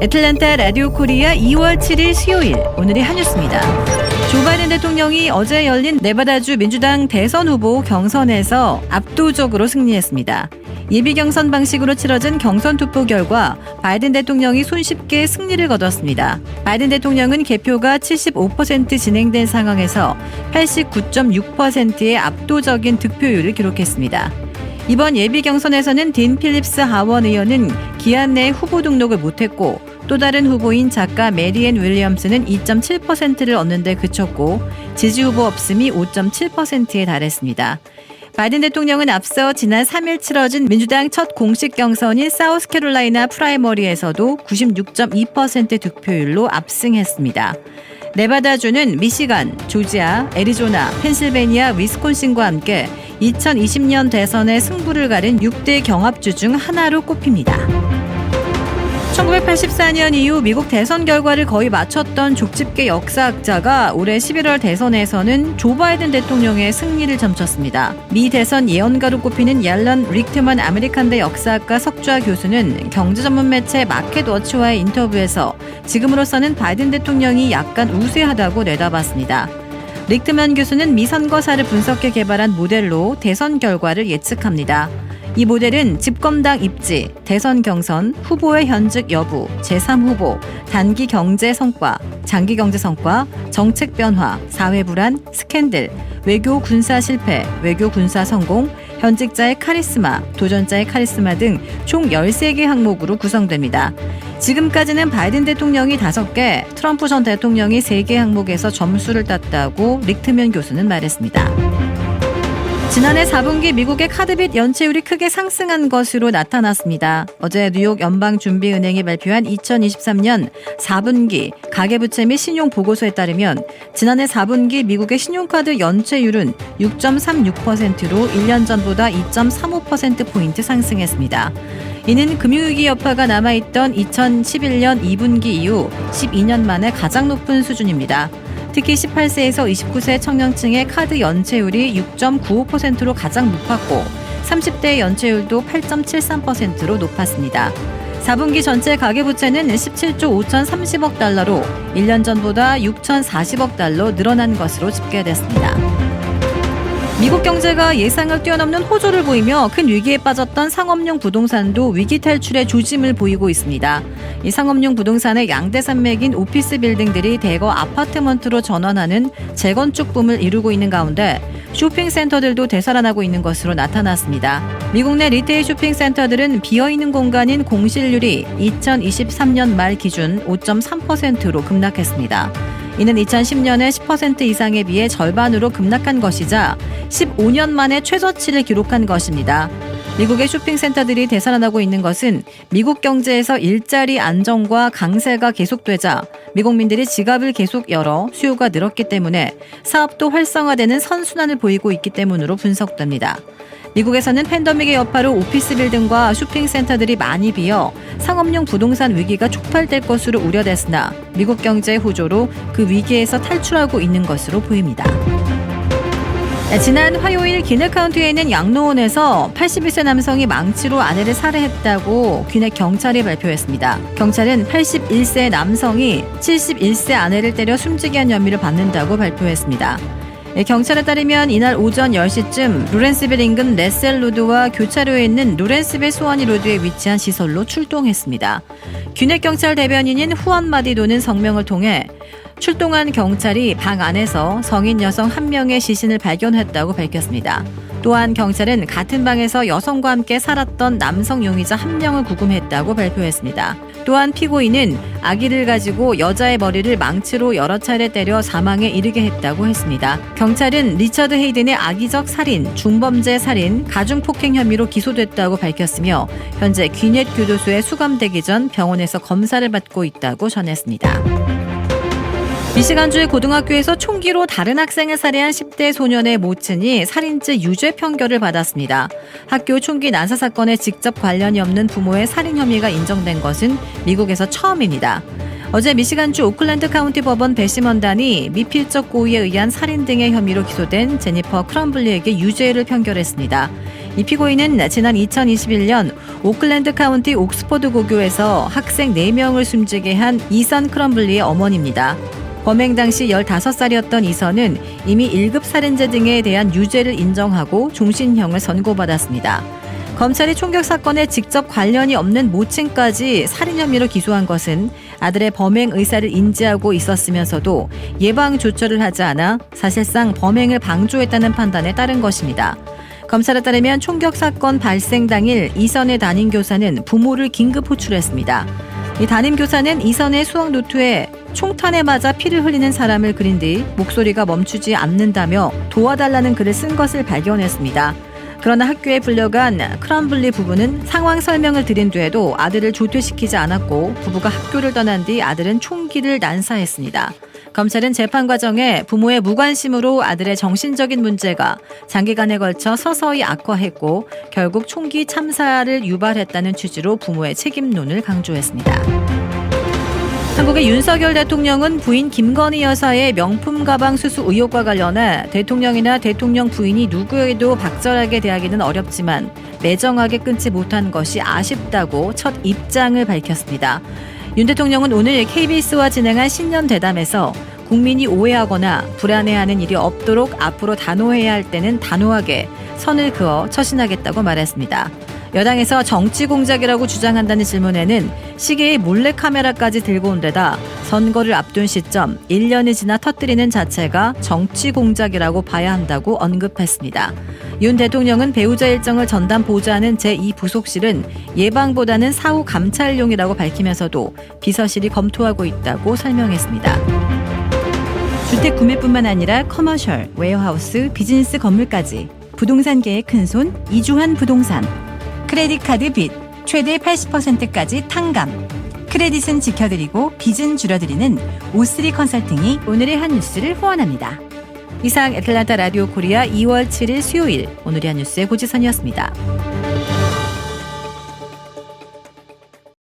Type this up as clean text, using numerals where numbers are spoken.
애틀랜타 라디오 코리아 2월 7일 수요일, 오늘의 한 뉴스입니다. 조 바이든 대통령이 어제 열린 네바다주 민주당 대선 후보 경선에서 압도적으로 승리했습니다. 예비 경선 방식으로 치러진 경선 투표 결과 바이든 대통령이 손쉽게 승리를 거뒀습니다. 바이든 대통령은 개표가 75% 진행된 상황에서 89.6%의 압도적인 득표율을 기록했습니다. 이번 예비 경선에서는 딘 필립스 하원 의원은 기한 내에 후보 등록을 못했고, 또 다른 후보인 작가 메리앤 윌리엄스는 2.7%를 얻는데 그쳤고, 지지 후보 없음이 5.7%에 달했습니다. 바이든 대통령은 앞서 지난 3일 치러진 민주당 첫 공식 경선인 사우스캐롤라이나 프라이머리에서도 96.2% 득표율로 압승했습니다. 네바다주는 미시간, 조지아, 애리조나, 펜실베니아, 위스콘신과 함께 2020년 대선의 승부를 가린 6대 경합주 중 하나로 꼽힙니다. 1984년 이후 미국 대선 결과를 거의 맞췄던 족집게 역사학자가 올해 11월 대선에서는 조 바이든 대통령의 승리를 점쳤습니다. 미 대선 예언가로 꼽히는 얄런 리크트먼 아메리칸대 역사학과 석좌 교수는 경제전문 매체 마켓워치와의 인터뷰에서 지금으로서는 바이든 대통령이 약간 우세하다고 내다봤습니다. 리크트먼 교수는 미 선거사를 분석해 개발한 모델로 대선 결과를 예측합니다. 이 모델은 집권당 입지, 대선 경선, 후보의 현직 여부, 제3후보, 단기 경제 성과, 장기 경제 성과, 정책 변화, 사회 불안, 스캔들, 외교 군사 실패, 외교 군사 성공, 현직자의 카리스마, 도전자의 카리스마 등 총 13개 항목으로 구성됩니다. 지금까지는 바이든 대통령이 5개, 트럼프 전 대통령이 3개 항목에서 점수를 땄다고 리크트먼 교수는 말했습니다. 지난해 4분기 미국의 카드빚 연체율이 크게 상승한 것으로 나타났습니다. 어제 뉴욕 연방준비은행이 발표한 2023년 4분기 가계부채 및 신용보고서에 따르면 지난해 4분기 미국의 신용카드 연체율은 6.36%로 1년 전보다 2.35%포인트 상승했습니다. 이는 금융위기 여파가 남아있던 2011년 2분기 이후 12년 만에 가장 높은 수준입니다. 특히 18세에서 29세 청년층의 카드 연체율이 6.95%로 가장 높았고 30대의 연체율도 8.73%로 높았습니다. 4분기 전체 가계부채는 17조 5,030억 달러로 1년 전보다 6,040억 달러 늘어난 것으로 집계됐습니다. 미국 경제가 예상을 뛰어넘는 호조를 보이며 큰 위기에 빠졌던 상업용 부동산도 위기 탈출의 조짐을 보이고 있습니다. 이 상업용 부동산의 양대 산맥인 오피스 빌딩들이 대거 아파트먼트로 전환하는 재건축 붐을 이루고 있는 가운데 쇼핑센터들도 되살아나고 있는 것으로 나타났습니다. 미국 내 리테일 쇼핑센터들은 비어있는 공간인 공실률이 2023년 말 기준 5.3%로 급락했습니다. 이는 2010년에 10% 이상에 비해 절반으로 급락한 것이자 15년 만에 최저치를 기록한 것입니다. 미국의 쇼핑센터들이 되살아나고 있는 것은 미국 경제에서 일자리 안정과 강세가 계속되자 미국민들이 지갑을 계속 열어 수요가 늘었기 때문에 사업도 활성화되는 선순환을 보이고 있기 때문으로 분석됩니다. 미국에서는 팬데믹의 여파로 오피스 빌딩과 쇼핑센터들이 많이 비어 상업용 부동산 위기가 촉발될 것으로 우려됐으나 미국 경제의 호조로 그 위기에서 탈출하고 있는 것으로 보입니다. 지난 화요일 기내 카운티에 있는 양로원에서 82세 남성이 망치로 아내를 살해했다고 귀내 경찰이 발표했습니다. 경찰은 81세 남성이 71세 아내를 때려 숨지게 한 혐의를 받는다고 발표했습니다. 경찰에 따르면 이날 오전 10시쯤 로렌스빌 인근 레셀 로드와 교차로에 있는 로렌스빌 소아니 로드에 위치한 시설로 출동했습니다. 귀내 경찰 대변인인 후안 마디도는 성명을 통해 출동한 경찰이 방 안에서 성인 여성 1명의 시신을 발견했다고 밝혔습니다. 또한 경찰은 같은 방에서 여성과 함께 살았던 남성 용의자 1명을 구금했다고 발표했습니다. 또한 피고인은 아기를 가지고 여자의 머리를 망치로 여러 차례 때려 사망에 이르게 했다고 했습니다. 경찰은 리처드 헤이든의 악의적 살인, 중범죄 살인, 가중폭행 혐의로 기소됐다고 밝혔으며 현재 귀넷 교도소에 수감되기 전 병원에서 검사를 받고 있다고 전했습니다. 미시간주의 고등학교에서 총기로 다른 학생을 살해한 10대 소년의 모친이 살인죄 유죄 판결을 받았습니다. 학교 총기 난사 사건에 직접 관련이 없는 부모의 살인 혐의가 인정된 것은 미국에서 처음입니다. 어제 미시간주 오클랜드 카운티 법원 배심원단이 미필적 고의에 의한 살인 등의 혐의로 기소된 제니퍼 크럼블리에게 유죄를 판결했습니다. 이 피고인은 지난 2021년 오클랜드 카운티 옥스퍼드 고교에서 학생 4명을 숨지게 한 이선 크럼블리의 어머니입니다. 범행 당시 15살이었던 이선은 이미 1급 살인죄 등에 대한 유죄를 인정하고 종신형을 선고받았습니다. 검찰이 총격 사건에 직접 관련이 없는 모친까지 살인 혐의로 기소한 것은 아들의 범행 의사를 인지하고 있었으면서도 예방 조처를 하지 않아 사실상 범행을 방조했다는 판단에 따른 것입니다. 검찰에 따르면 총격 사건 발생 당일 이선의 담임교사는 부모를 긴급 호출했습니다. 이 담임교사는 이선의 수학 노트에 총탄에 맞아 피를 흘리는 사람을 그린 뒤 목소리가 멈추지 않는다며 도와달라는 글을 쓴 것을 발견했습니다. 그러나 학교에 불려간 크럼블리 부부는 상황 설명을 드린 뒤에도 아들을 조퇴시키지 않았고 부부가 학교를 떠난 뒤 아들은 총기를 난사했습니다. 검찰은 재판 과정에 부모의 무관심으로 아들의 정신적인 문제가 장기간에 걸쳐 서서히 악화했고 결국 총기 참사를 유발했다는 취지로 부모의 책임론을 강조했습니다. 한국의 윤석열 대통령은 부인 김건희 여사의 명품 가방 수수 의혹과 관련해 대통령이나 대통령 부인이 누구에게도 박절하게 대하기는 어렵지만 매정하게 끊지 못한 것이 아쉽다고 첫 입장을 밝혔습니다. 윤 대통령은 오늘 KBS와 진행한 신년 대담에서 국민이 오해하거나 불안해하는 일이 없도록 앞으로 단호해야 할 때는 단호하게 선을 그어 처신하겠다고 말했습니다. 여당에서 정치 공작이라고 주장한다는 질문에는 시계의 몰래카메라까지 들고 온 데다 선거를 앞둔 시점 1년이 지나 터뜨리는 자체가 정치 공작이라고 봐야 한다고 언급했습니다. 윤 대통령은 배우자 일정을 전담 보좌하는 제2부속실은 예방보다는 사후 감찰용이라고 밝히면서도 비서실이 검토하고 있다고 설명했습니다. 주택 구매뿐만 아니라 커머셜, 웨어하우스, 비즈니스 건물까지 부동산계의 큰손 이주환 부동산. 크레딧 카드 빚 최대 80%까지 탕감. 크레딧은 지켜드리고 빚은 줄여드리는 O3 컨설팅이 오늘의 한 뉴스를 후원합니다. 이상 애틀란타 라디오 코리아 2월 7일 수요일 오늘의 한 뉴스의 고지선이었습니다.